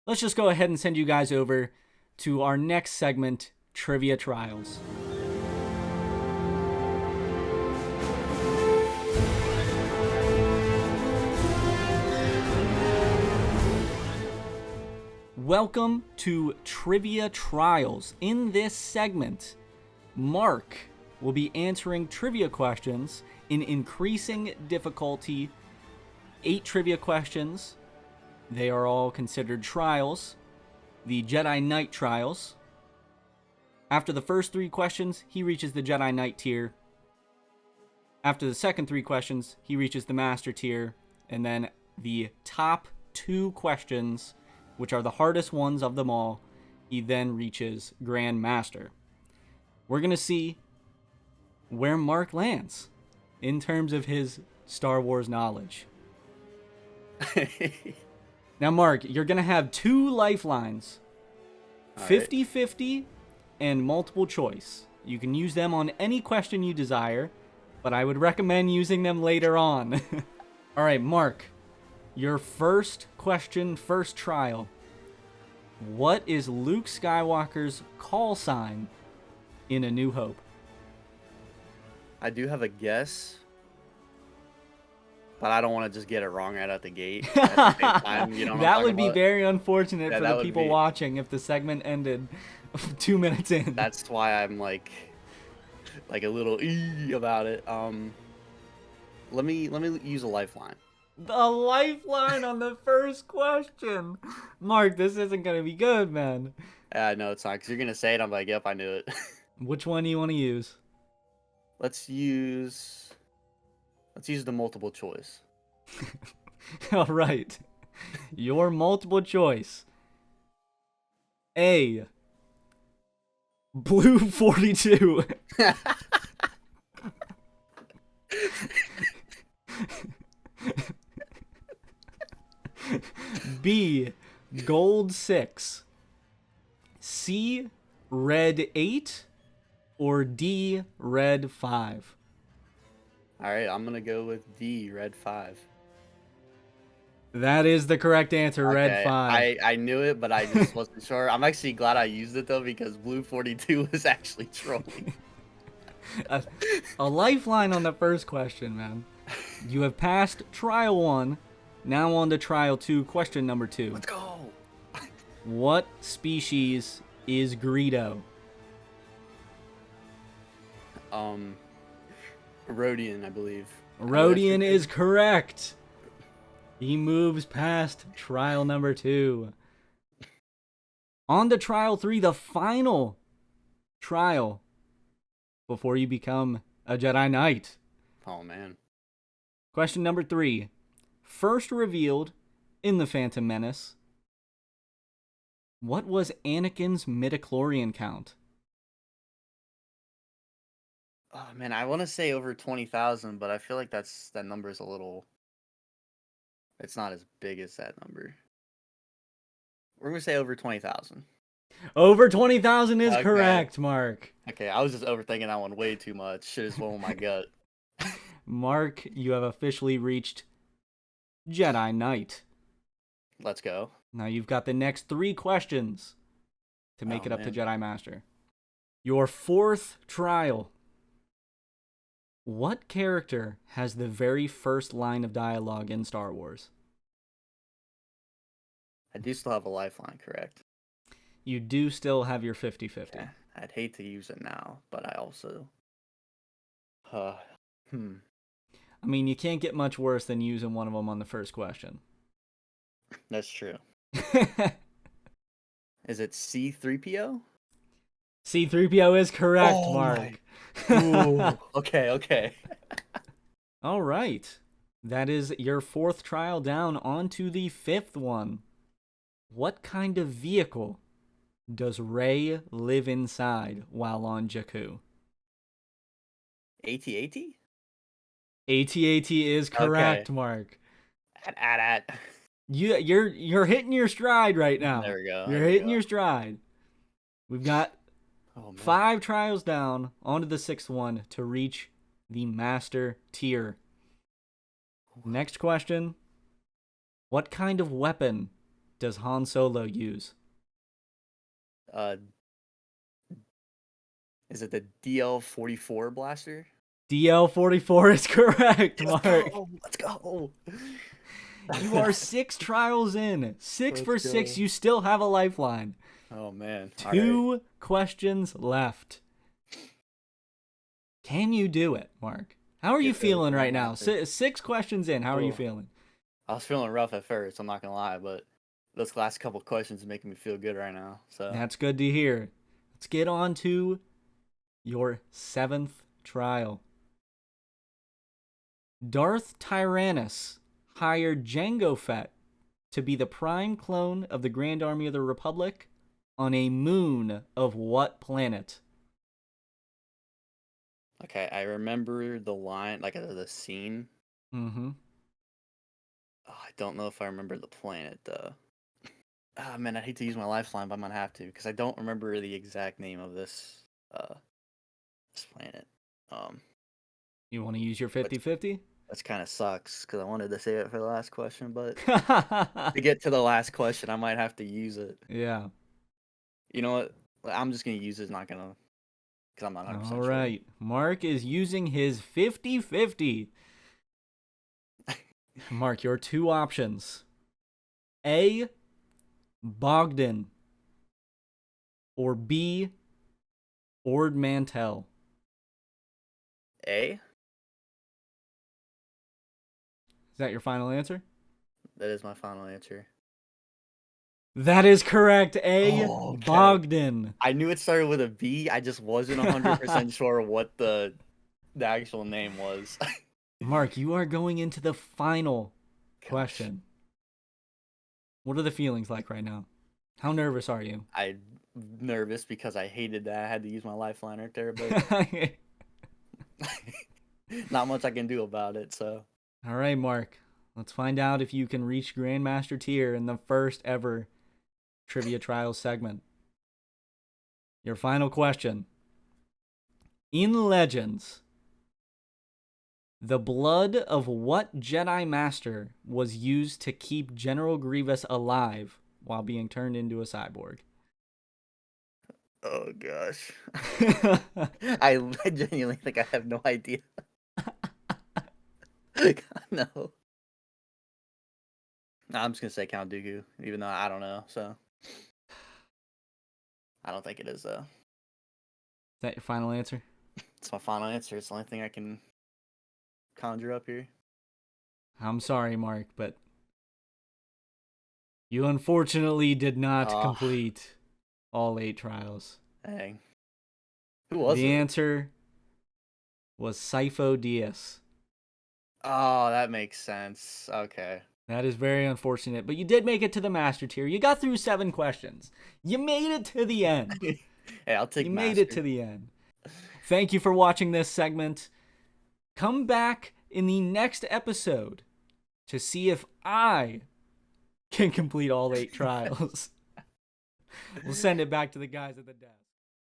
let's just go ahead and send you guys over to our next segment, Trivia Trials. Welcome to Trivia Trials. In this segment, Mark will be answering trivia questions in increasing difficulty. 8 trivia questions. They are all considered trials. The Jedi Knight trials. After the first 3 questions, he reaches the Jedi Knight tier. After the second 3 questions, he reaches the Master tier. And then the top 2 questions, which are the hardest ones of them all, he then reaches Grand Master. We're going to see where Mark lands in terms of his Star Wars knowledge. Now, Mark, you're going to have 2 lifelines, 50-50 and multiple choice. You can use them on any question you desire, but I would recommend using them later on. All right, Mark, your first question, first trial. What is Luke Skywalker's call sign in A New Hope? I do have a guess, but I don't want to just get it wrong right out the gate. At the same time, you know what I'm That would talking be about? very unfortunate Yeah, for that the would people be- watching if the segment ended 2 minutes in. That's why I'm like a little about it. Let me use a lifeline. The lifeline on the first question. Mark, this isn't going to be good, man. Yeah, no, it's not, because you're gonna say it. I'm like, yep, I knew it. Which one do you want to use? Let's use the multiple choice. All right. Your multiple choice. A. Blue 42. B. Gold 6. C. Red 8. Or D. Red 5. All right, I'm gonna go with D, red 5. That is the correct answer, Red Okay, 5. I knew it, but I just wasn't sure. I'm actually glad I used it though, because blue 42 was actually trolling. A lifeline on the first question, man. You have passed trial 1. Now on to trial 2, question number 2. Let's go. What species is Greedo? Rhodian, I believe. Rhodian is correct. He moves past trial number 2. On to trial 3, the final trial before you become a Jedi Knight. Oh man. Question number 3. First revealed in The Phantom Menace, what was Anakin's midichlorian count? Oh man, I want to say over 20,000, but I feel like that number is a little. It's not as big as that number. We're gonna say over 20,000. Over 20,000 is Okay. correct, Mark. Okay, I was just overthinking that one way too much. Shit just went with my gut. Mark, you have officially reached Jedi Knight. Let's go. Now you've got the next 3 questions to make Oh, it up to man. Jedi Master. Your 4th trial. What character has the very first line of dialogue in Star Wars? I do still have a lifeline, correct? You do still have your 50-50. Yeah, I'd hate to use it now, but I also. I mean, you can't get much worse than using one of them on the first question. That's true. Is it C3PO? C-3PO is correct, Oh Mark. Ooh, okay. All right. That is your 4th trial down. On to the 5th one. What kind of vehicle does Rey live inside while on Jakku? AT-AT? AT-AT is correct, Okay. Mark. At. You're hitting your stride right now. There we go. You're there we hitting go. your stride. We've got Oh, man. 5 trials down. Onto the 6th one to reach the Master tier. Next question. What kind of weapon does Han Solo use? Uh, is it the DL-44 blaster? DL-44 is correct, Mark. Let's go. You are 6 trials in. 6 for Let's 6. go. You still have a lifeline. Oh man. 2 questions left. Can you do it, Mark? How are you feeling right now? 6 questions in. How are you feeling? I was feeling rough at first, I'm not gonna lie, but those last couple questions are making me feel good right now. So That's good to hear. Let's get on to your 7th trial. Darth Tyrannus hired Jango Fett to be the prime clone of the Grand Army of the Republic on a moon of what planet? okay, I remember the line, like the scene. Mm-hmm. Oh, I don't know if I remember the planet though. Ah, man, I'd hate to use my lifeline, but I'm gonna have to because I don't remember the exact name of this planet. You want to use your 50-50? That's kind of sucks because I wanted to save it for the last question, but to get to the last question, I might have to use it. Yeah. You know what? I'm just gonna use it. Not gonna, because I'm not 100% All sure. right. Mark is using his 50-50. Mark, your 2 options. A, Bogdan. Or B, Ord Mantell. A? Is that your final answer? That is my final answer. That is correct. A, Oh, okay. Bogdan. I knew it started with a B. I just wasn't 100% sure what the actual name was. Mark, you are going into the final Gosh. question. What are the feelings like right now? How nervous are you? I'm nervous because I hated that I had to use my lifeline right there, but not much I can do about it, so. All right, Mark. Let's find out if you can reach Grandmaster tier in the first ever Trivia Trials segment. Your final question. In Legends, the blood of what Jedi Master was used to keep General Grievous alive while being turned into a cyborg? Oh, gosh. I genuinely think I have no idea. No. I'm just gonna say Count Dooku, even though I don't know, so. I don't think it is, though. Is that your final answer? It's my final answer. It's the only thing I can conjure up here. I'm sorry, Mark, but you unfortunately did not complete all 8 trials. Dang. Who was The it? answer was Sifo Dyas. Oh, that makes sense. Okay. That is very unfortunate, but you did make it to the Master tier. You got through 7 questions. You made it to the end. Hey, I'll take You Master. made it to the end. Thank you for watching this segment. Come back in the next episode to see if I can complete all 8 trials. We'll send it back to the guys at the desk.